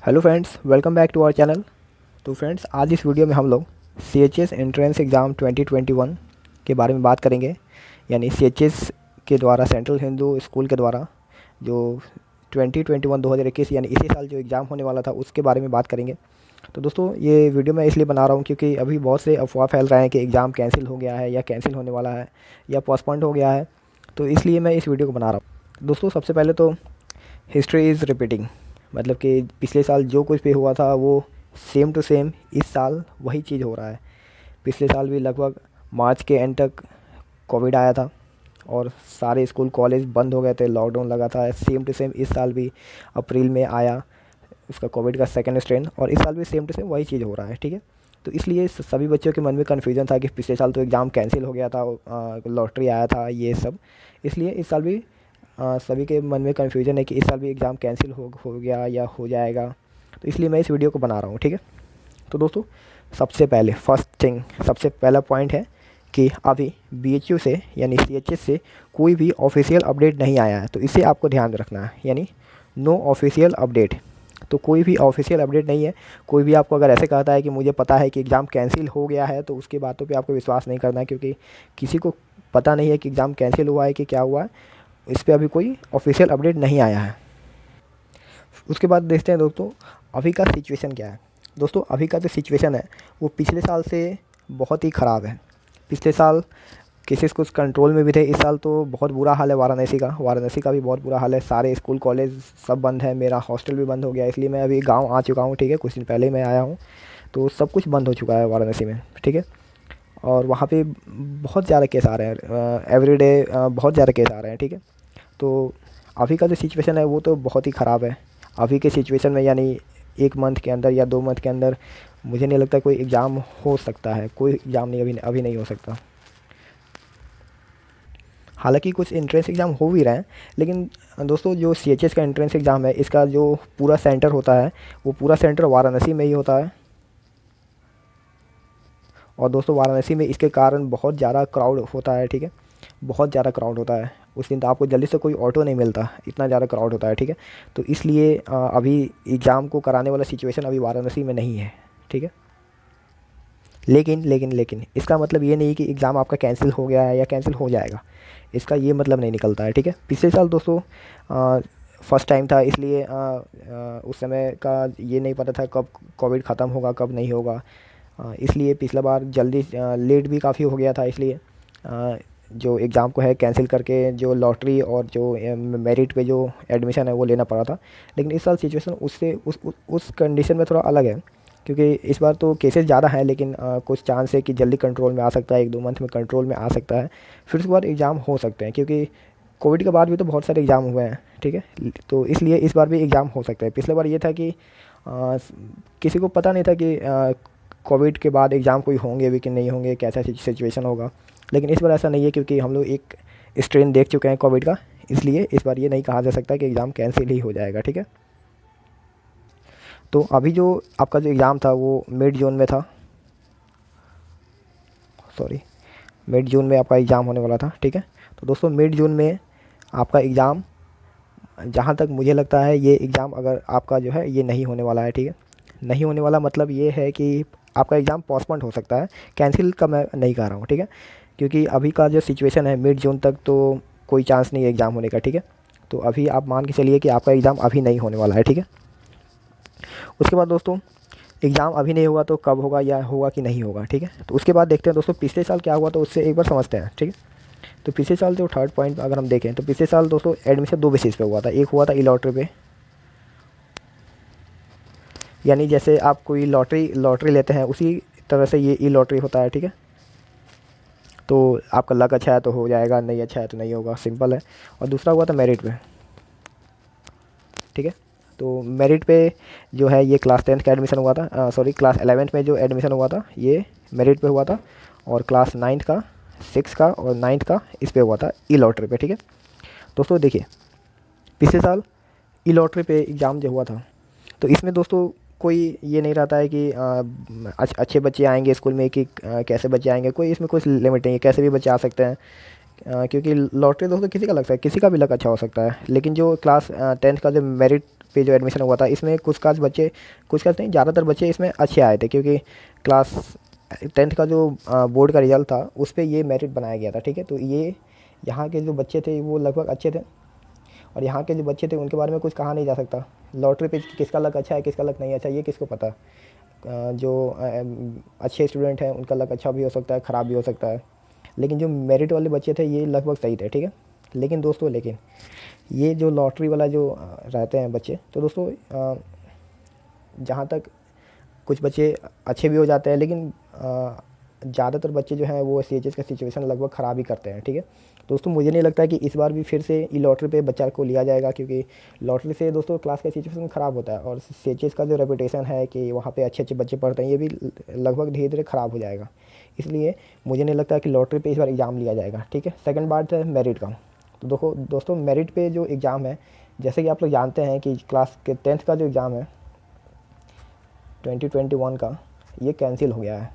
Hello friends, welcome back to our channel. तो friends, आज इस वीडियो में हम लोग CHS एंट्रेंस एग्ज़ाम 2021 के बारे में बात करेंगे। यानी CHS के द्वारा, सेंट्रल हिंदू स्कूल के द्वारा जो 2021 यानी इसी साल जो एग्ज़ाम होने वाला था उसके बारे में बात करेंगे। तो दोस्तों, ये वीडियो मैं इसलिए बना रहा हूँ क्योंकि अभी बहुत से अफवाह फैल रहे हैं कि एग्ज़ाम कैंसिल हो गया है या कैंसिल होने वाला है या पोस्टपोन्ड हो गया है। तो इसलिए मैं इस वीडियो को बना रहा हूँ। दोस्तों, सबसे पहले तो हिस्ट्री इज़ रिपीटिंग, मतलब कि पिछले साल जो कुछ भी हुआ था वो सेम टू सेम इस साल वही चीज़ हो रहा है। पिछले साल भी लगभग मार्च के एंड तक कोविड आया था और सारे स्कूल कॉलेज बंद हो गए थे, लॉकडाउन लगा था। सेम टू सेम इस साल भी अप्रैल में आया उसका कोविड का सेकेंड स्ट्रेन, और इस साल भी सेम टू सेम वही चीज़ हो रहा है। ठीक है, तो इसलिए सभी बच्चों के मन में कन्फ्यूजन था कि पिछले साल तो एग्ज़ाम कैंसिल हो गया था, लॉटरी आया था, ये सब। इसलिए इस साल भी सभी के मन में कन्फ्यूजन है कि इस साल भी एग्ज़ाम कैंसिल हो गया या हो जाएगा। तो इसलिए मैं इस वीडियो को बना रहा हूँ। ठीक है, तो दोस्तों, सबसे पहले सबसे पहला पॉइंट है कि अभी BHU से यानी CHS से कोई भी ऑफिशियल अपडेट नहीं आया है। तो इसे आपको ध्यान में रखना है, यानी नो ऑफिशियल अपडेट। तो कोई भी ऑफिशियल अपडेट नहीं है। कोई भी आपको अगर ऐसे कहता है कि मुझे पता है कि एग्ज़ाम कैंसिल हो गया है, तो उसकी बातों पे आपको विश्वास नहीं करना है, क्योंकि किसी को पता नहीं है कि एग्ज़ाम कैंसिल हुआ है कि क्या हुआ है। इस पर अभी कोई ऑफिशियल अपडेट नहीं आया है। उसके बाद देखते हैं दोस्तों, अभी का सिचुएशन क्या है। दोस्तों, अभी का जो सिचुएशन है वो पिछले साल से बहुत ही ख़राब है। पिछले साल केसेस कुछ कंट्रोल में भी थे, इस साल तो बहुत बुरा हाल है। वाराणसी का भी बहुत बुरा हाल है। सारे स्कूल कॉलेज सब बंद है, मेरा हॉस्टल भी बंद हो गया, इसलिए मैं अभी गांव आ चुका हूं। ठीक है, कुछ दिन पहले मैं आया हूं, तो सब कुछ बंद हो चुका है वाराणसी में। ठीक है, और वहाँ पे बहुत ज़्यादा केस आ रहे हैं, एवरीडे बहुत ज़्यादा केस आ रहे हैं। ठीक है, तो अभी का जो सिचुएशन है वो तो बहुत ही ख़राब है। अभी के सिचुएशन में यानी 1 मंथ के अंदर या 2 मंथ के अंदर मुझे नहीं लगता कोई एग्ज़ाम हो सकता है। कोई एग्ज़ाम नहीं, अभी नहीं हो सकता। हालांकि कुछ एंट्रेंस एग्ज़ाम हो भी रहे हैं, लेकिन दोस्तों, जो CHS का एंट्रेंस एग्ज़ाम है इसका जो पूरा सेंटर होता है वो पूरा सेंटर वाराणसी में ही होता है। और दोस्तों, वाराणसी में इसके कारण बहुत ज़्यादा क्राउड होता है। ठीक है, बहुत ज़्यादा क्राउड होता है। उस दिन तो आपको जल्दी से कोई ऑटो नहीं मिलता, इतना ज़्यादा क्राउड होता है। ठीक है, तो इसलिए अभी एग्ज़ाम को कराने वाला सिचुएशन अभी वाराणसी में नहीं है। ठीक है, लेकिन इसका मतलब ये नहीं कि एग्ज़ाम आपका कैंसिल हो गया है या कैंसिल हो जाएगा। इसका ये मतलब नहीं निकलता है। ठीक है, पिछले साल दोस्तों फर्स्ट टाइम था, इसलिए उस समय का ये नहीं पता था कब कोविड ख़त्म होगा कब नहीं होगा। इसलिए पिछला बार जल्दी लेट भी काफ़ी हो गया था, इसलिए जो एग्ज़ाम को है कैंसिल करके जो लॉटरी और जो मेरिट पे जो एडमिशन है वो लेना पड़ा था। लेकिन इस साल सिचुएशन उससे उस कंडीशन में थोड़ा अलग है, क्योंकि इस बार तो केसेस ज़्यादा हैं, लेकिन कुछ चांस है कि जल्दी कंट्रोल में आ सकता है, 1-2 मंथ में कंट्रोल में आ सकता है। फिर उसके बाद एग्ज़ाम हो सकते हैं, क्योंकि कोविड के बाद भी तो बहुत सारे एग्ज़ाम हुए हैं। ठीक है, तो इसलिए इस बार भी एग्ज़ाम हो सकता है। पिछले बार ये था कि किसी को पता नहीं था कि कोविड के बाद एग्ज़ाम कोई होंगे भी कि नहीं होंगे, कैसा सिचुएशन होगा। लेकिन इस बार ऐसा नहीं है, क्योंकि हम लोग एक स्ट्रेन देख चुके हैं कोविड का, इसलिए इस बार ये नहीं कहा जा सकता कि एग्ज़ाम कैंसिल ही हो जाएगा। ठीक है, तो अभी जो आपका जो एग्ज़ाम था वो मिड जून में था, मिड जून में आपका एग्ज़ाम होने वाला था। ठीक है, तो दोस्तों, मिड जून में आपका एग्ज़ाम, जहाँ तक मुझे लगता है ये एग्ज़ाम अगर आपका जो है ये नहीं होने वाला है। ठीक है, नहीं होने वाला मतलब ये है कि आपका एग्ज़ाम पोस्टपोन्ड हो सकता है, कैंसिल का मैं नहीं कह रहा हूँ। ठीक है, क्योंकि अभी का जो सिचुएशन है मिड जून तक तो कोई चांस नहीं है एग्ज़ाम होने का। ठीक है, तो अभी आप मान के चलिए कि आपका एग्ज़ाम अभी नहीं होने वाला है। ठीक है, उसके बाद दोस्तों, एग्ज़ाम अभी नहीं होगा तो कब होगा या होगा कि नहीं होगा। ठीक है, तो उसके बाद देखते हैं दोस्तों पिछले साल क्या हुआ, तो उससे एक बार समझते हैं। ठीक है, तो पिछले साल जो थर्ड पॉइंट अगर हम देखें तो पिछले साल दोस्तों एडमिशन 2 बेसिस पे हुआ था। एक हुआ था ई लॉटरी पे, यानी जैसे आप कोई लॉटरी लेते हैं उसी तरह से ये ई लॉटरी होता है। ठीक है, तो आपका लक अच्छा है तो हो जाएगा, नहीं अच्छा है तो नहीं होगा, सिंपल है। और दूसरा हुआ था मेरिट पे। ठीक है, तो मेरिट पे जो है ये क्लास 10th का एडमिशन हुआ था, क्लास 11th में जो एडमिशन हुआ था ये मेरिट पे हुआ था, और क्लास 9th का, 6 का और 9th का इस पे हुआ था ई लॉटरी पे। ठीक है, दोस्तों देखिए, पिछले साल ई लॉटरी पे एग्ज़ाम जो हुआ था, तो इसमें दोस्तों कोई ये नहीं रहता है कि अच्छे बच्चे आएंगे स्कूल में कि कैसे बच्चे आएंगे, कोई इसमें कुछ लिमिट नहीं है, कैसे भी बच्चे आ सकते हैं। क्योंकि लॉटरी दोस्तों किसी का लग सकता है, किसी का भी लक अच्छा हो सकता है। लेकिन जो क्लास 10th का जो मेरिट पे जो एडमिशन हुआ था इसमें कुछ खास बच्चे, कुछ खास नहीं, ज़्यादातर बच्चे इसमें अच्छे आए थे, क्योंकि क्लास 10th का जो बोर्ड का रिज़ल्ट था उस पर ये मेरिट बनाया गया था, ठीक है। तो ये यहाँ के जो बच्चे थे वो लगभग अच्छे थे, और यहाँ के जो बच्चे थे उनके बारे में कुछ कहा नहीं जा सकता। लॉटरी पे किसका लक अच्छा है किसका लक नहीं अच्छा ये किसको पता। जो अच्छे स्टूडेंट हैं उनका लक अच्छा भी हो सकता है, ख़राब भी हो सकता है, लेकिन जो मेरिट वाले बच्चे थे ये लगभग सही थे, ठीक है। लेकिन दोस्तों, लेकिन ये जो लॉटरी वाला जो रहते हैं बच्चे, तो दोस्तों जहाँ तक कुछ बच्चे अच्छे भी हो जाते हैं, लेकिन ज़्यादातर बच्चे जो हैं वो CHS का सिचुएशन लगभग ख़राब ही करते हैं, ठीक है। दोस्तों मुझे नहीं लगता कि इस बार भी फिर से ई लॉटरी पे बच्चा को लिया जाएगा, क्योंकि लॉटरी से दोस्तों क्लास का सिचुएशन ख़राब होता है, और CHS का जो रेपुटेशन है कि वहाँ पे अच्छे अच्छे बच्चे पढ़ते हैं ये भी लगभग धीरे धीरे ख़राब हो जाएगा। इसलिए मुझे नहीं लगता कि लॉटरी पे इस बार एग्ज़ाम लिया जाएगा, ठीक है। सेकंड बात है मेरिट का। तो दोस्तों मेरिट पे जो एग्ज़ाम है, जैसे कि आप लोग जानते हैं कि क्लास के 10th का जो एग्ज़ाम है 2021 का, ये कैंसिल हो गया है,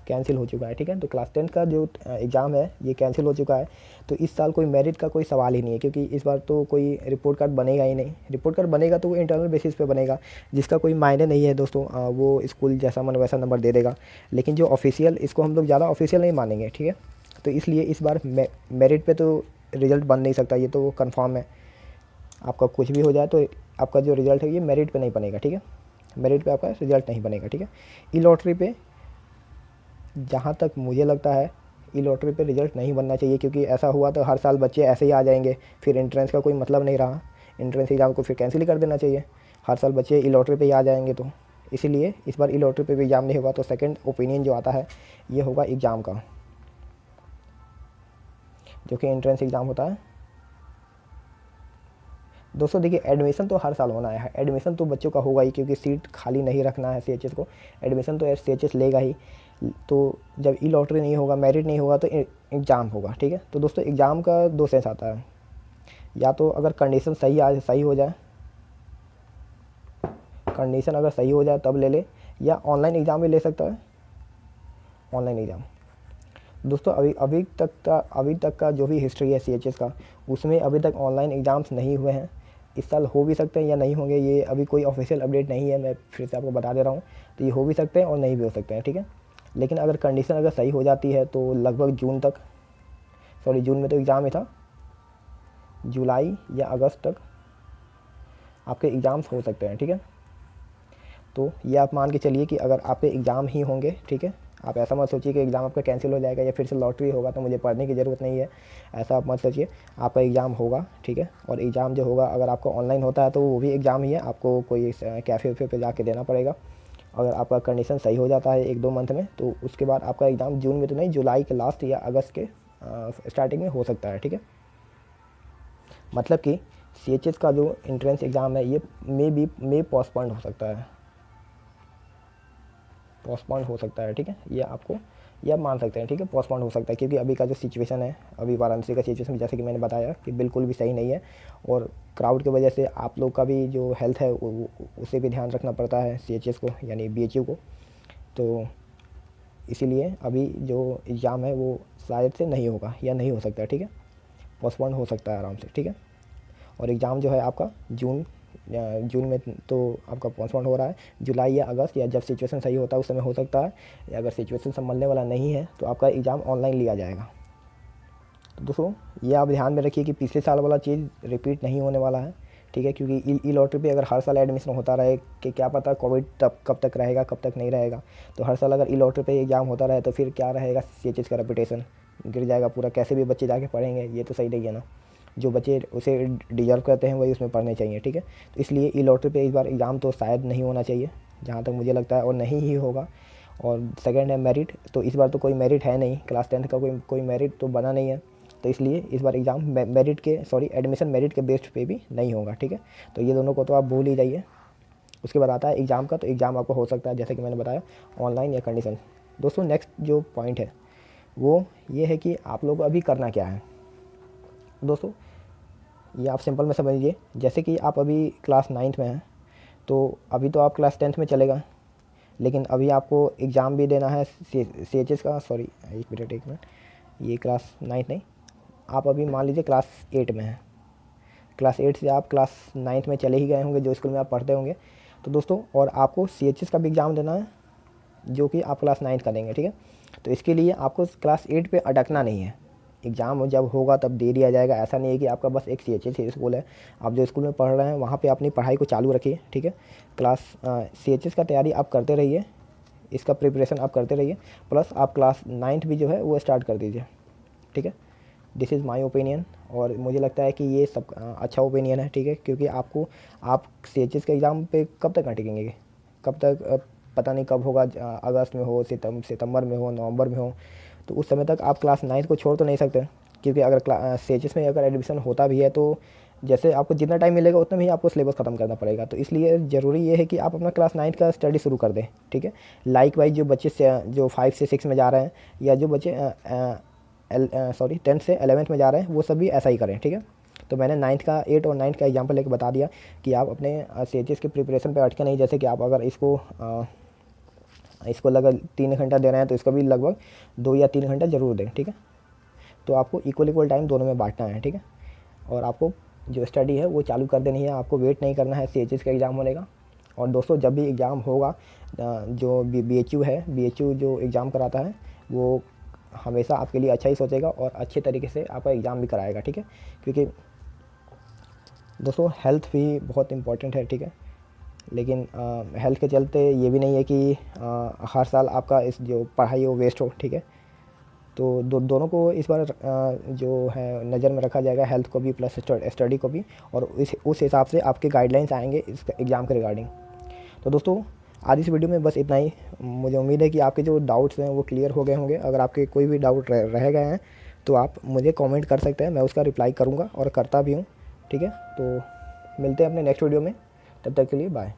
कैंसिल हो चुका है, ठीक है। तो क्लास 10th का जो एग्ज़ाम है ये कैंसिल हो चुका है। तो इस साल कोई मेरिट का कोई सवाल ही नहीं है, क्योंकि इस बार तो कोई रिपोर्ट कार्ड बनेगा ही नहीं। रिपोर्ट कार्ड बनेगा तो वो इंटरनल बेसिस पे बनेगा, जिसका कोई मायने नहीं है दोस्तों। वो स्कूल जैसा मन वैसा नंबर दे देगा, लेकिन जो ऑफिशियल, इसको हम लोग ज़्यादा ऑफिशियल नहीं मानेंगे, ठीक है। तो इसलिए इस बार मेरिट पे तो रिज़ल्ट बन नहीं सकता, ये तो कन्फर्म है। आपका कुछ भी हो जाए तो आपका जो रिज़ल्ट है ये मेरिट पे नहीं बनेगा, ठीक है। मेरिट पे आपका रिज़ल्ट नहीं बनेगा, ठीक है। ई लॉटरी पे जहाँ तक मुझे लगता है ई लॉटरी पे रिज़ल्ट नहीं बनना चाहिए, क्योंकि ऐसा हुआ तो हर साल बच्चे ऐसे ही आ जाएंगे, फिर एंट्रेंस का कोई मतलब नहीं रहा। एंट्रेंस एग्ज़ाम को फिर कैंसिल ही कर देना चाहिए, हर साल बच्चे ई लॉटरी पे ही आ जाएंगे। तो इसीलिए इस बार ई लॉटरी पे भी एग्ज़ाम नहीं होगा। तो सेकंड ओपिनियन जो आता है ये होगा एग्ज़ाम का, जो कि एंट्रेंस एग्ज़ाम होता है। दोस्तों देखिए, एडमिशन तो हर साल होना है, एडमिशन तो बच्चों का होगा ही, क्योंकि सीट खाली नहीं रखना है CHS को, एडमिशन तो CHS लेगा ही। तो जब ई लॉटरी नहीं होगा, मेरिट नहीं होगा, तो एग्ज़ाम होगा, ठीक है। तो दोस्तों एग्ज़ाम का दो सेंस आता है, या तो अगर कंडीशन सही हो जाए, कंडीशन अगर सही हो जाए तब ले ले, या ऑनलाइन एग्ज़ाम भी ले सकता है, ऑनलाइन एग्ज़ाम। दोस्तों अभी तक का जो भी हिस्ट्री है CHS का, उसमें अभी तक ऑनलाइन एग्ज़ाम्स नहीं हुए हैं। इस साल हो भी सकते हैं या नहीं होंगे, ये अभी कोई ऑफिशियल अपडेट नहीं है, मैं फिर से आपको बता दे रहा हूँ। तो ये हो भी सकते हैं और नहीं भी हो सकते हैं, ठीक है। लेकिन अगर कंडीशन अगर सही हो जाती है तो लगभग जून में तो एग्ज़ाम ही था, जुलाई या अगस्त तक आपके एग्ज़ाम्स हो सकते हैं, ठीक है। तो ये आप मान के चलिए कि अगर आपके एग्ज़ाम ही होंगे, ठीक है। आप ऐसा मत सोचिए कि एग्ज़ाम आपका कैंसिल हो जाएगा या फिर से लॉटरी होगा तो मुझे पढ़ने की ज़रूरत नहीं है, ऐसा आप मत सोचिए। आपका एग्ज़ाम होगा, ठीक है। और एग्ज़ाम जो होगा, अगर आपका ऑनलाइन होता है तो वो भी एग्ज़ाम ही है, आपको कोई कैफ़े वैफ़े पे जाके देना पड़ेगा। अगर आपका कंडीशन सही हो जाता है 1-2 मंथ में, तो उसके बाद आपका एग्ज़ाम जून में तो नहीं, जुलाई के लास्ट या अगस्त के स्टार्टिंग में हो सकता है, ठीक है। मतलब कि CHS का जो एंट्रेंस एग्ज़ाम है ये मे पोस्टपोन्ड हो सकता है, पोस्टपोन्ड हो सकता है, ठीक है। ये आप मान सकते हैं, ठीक है, पोस्टपोन्ड हो सकता है, क्योंकि अभी का जो सिचुएशन है, अभी वाराणसी का सिचुएशन जैसे कि मैंने बताया कि बिल्कुल भी सही नहीं है, और क्राउड की वजह से आप लोग का भी जो हेल्थ है उसे भी ध्यान रखना पड़ता है CHS को, यानी BHU को। तो इसीलिए अभी जो एग्ज़ाम है वो शायद से नहीं होगा या नहीं हो सकता है, ठीक है, पोस्टपोन्ड हो सकता है आराम से, ठीक है। और एग्ज़ाम जो है आपका जून में तो आपका पोस्टपोन हो रहा है, जुलाई या अगस्त या जब सिचुएशन सही होता है उस समय हो सकता है, या अगर सिचुएशन संभलने वाला नहीं है तो आपका एग्ज़ाम ऑनलाइन लिया जाएगा। तो दोस्तों ये आप ध्यान में रखिए कि पिछले साल वाला चीज़ रिपीट नहीं होने वाला है, ठीक है। क्योंकि ई लॉटरी पे अगर हर साल एडमिशन होता रहे कि क्या पता कोविड तब कब तक रहेगा कब तक नहीं रहेगा। तो हर साल अगर ई लॉटरी पे एग्ज़ाम होता रहे तो फिर क्या रहेगा, CHS का रेपुटेशन गिर जाएगा पूरा, कैसे भी बच्चे जाके पढ़ेंगे, ये तो सही नहीं है ना। जो बच्चे उसे डिजर्व करते हैं वही उसमें पढ़ने चाहिए, ठीक है। तो इसलिए ई लॉटरी पे इस बार एग्ज़ाम तो शायद नहीं होना चाहिए जहाँ तक मुझे लगता है, और नहीं ही होगा। और सेकंड है मेरिट, तो इस बार तो कोई मेरिट है नहीं, क्लास 10th का कोई मेरिट तो बना नहीं है। तो इसलिए इस बार एग्ज़ाम एडमिशन मेरिट के बेस्ड पे भी नहीं होगा, ठीक है। तो ये दोनों को तो आप भूल ही जाइए। उसके बाद आता है एग्ज़ाम का, तो एग्ज़ाम आपको हो सकता है जैसे कि मैंने बताया ऑनलाइन या कंडीशन। दोस्तों नेक्स्ट जो पॉइंट है वो ये है कि आप लोग को अभी करना क्या है। दोस्तों ये आप सिंपल में समझिए, जैसे कि आप अभी क्लास 9th में हैं, तो अभी तो आप क्लास 10th में चलेगा, लेकिन अभी आपको एग्ज़ाम भी देना है CHS का, एक मिनट, ये क्लास 9th नहीं, आप अभी मान लीजिए क्लास 8 में हैं, क्लास 8 से आप क्लास 9th में चले ही गए होंगे, जो स्कूल में आप पढ़ते होंगे। तो दोस्तों, और आपको CHS का भी एग्ज़ाम देना है, जो कि आप क्लास 9th का देंगे, ठीक है। तो इसके लिए आपको क्लास 8 पे अटकना नहीं है। एग्ज़ाम जब होगा तब दे दिया जाएगा। ऐसा नहीं है कि आपका बस एक CHS ही स्कूल है, आप जो स्कूल में पढ़ रहे हैं वहाँ पे अपनी पढ़ाई को चालू रखिए, ठीक है। CHS का तैयारी आप करते रहिए, इसका प्रिपरेशन आप करते रहिए, प्लस आप क्लास 9th भी जो है वो स्टार्ट कर दीजिए, ठीक है। दिस इज़ माय ओपिनियन, और मुझे लगता है कि ये सब अच्छा ओपिनियन है, ठीक है। क्योंकि आप CHS के एग्ज़ाम पे कब तक अटकेंगे, कब तक पता नहीं कब होगा, अगस्त में हो, सितंबर में हो, नवंबर में हो। तो उस समय तक आप क्लास 9th को छोड़ तो नहीं सकते, क्योंकि अगर CHS में अगर एडमिशन होता भी है तो जैसे आपको जितना टाइम मिलेगा उतना ही आपको सिलेबस ख़त्म करना पड़ेगा। तो इसलिए ज़रूरी ये है कि आप अपना क्लास 9th का स्टडी शुरू कर दें, ठीक है। लाइक वाइज जो बच्चे जो 5 से 6 में जा रहे हैं, या जो बच्चे 10th से 11th में जा रहे हैं, वो सब भी ऐसा ही करें, ठीक है। तो मैंने 8 और 9th का एग्जाम्पल लेकर बता दिया कि आप अपने CHS के प्रिपरेशन पे अटके नहीं। जैसे कि आप अगर इसको लगभग 3 घंटा दे रहे हैं तो इसका भी लगभग 2 या 3 घंटा ज़रूर दें, ठीक है। तो आपको इक्वल टाइम दोनों में बांटना है, ठीक है। और आपको जो स्टडी है वो चालू कर देनी है, आपको वेट नहीं करना है CHS का एग्ज़ाम होने का। और दोस्तों, जब भी एग्ज़ाम होगा, जो BHU है, BHU जो एग्ज़ाम कराता है वो हमेशा आपके लिए अच्छा ही सोचेगा और अच्छे तरीके से आपका एग्ज़ाम भी कराएगा, ठीक है। क्योंकि दोस्तों, हेल्थ भी बहुत इम्पोर्टेंट है, ठीक है। लेकिन हेल्थ के चलते ये भी नहीं है कि हर साल आपका इस जो पढ़ाई है वो वेस्ट हो, ठीक है। तो दोनों को इस बार जो है नज़र में रखा जाएगा, हेल्थ को भी प्लस स्टडी को भी, और उस हिसाब से आपके गाइडलाइंस आएंगे इस एग्ज़ाम के रिगार्डिंग। तो दोस्तों, आज इस वीडियो में बस इतना ही। मुझे उम्मीद है कि आपके जो डाउट्स हैं वो क्लियर हो गए होंगे। अगर आपके कोई भी डाउट रह गए हैं तो आप मुझे कमेंट कर सकते हैं, मैं उसका रिप्लाई करूँगा और करता भी हूँ, ठीक है। तो मिलते हैं अपने नेक्स्ट वीडियो में, तब तक के लिए बाय।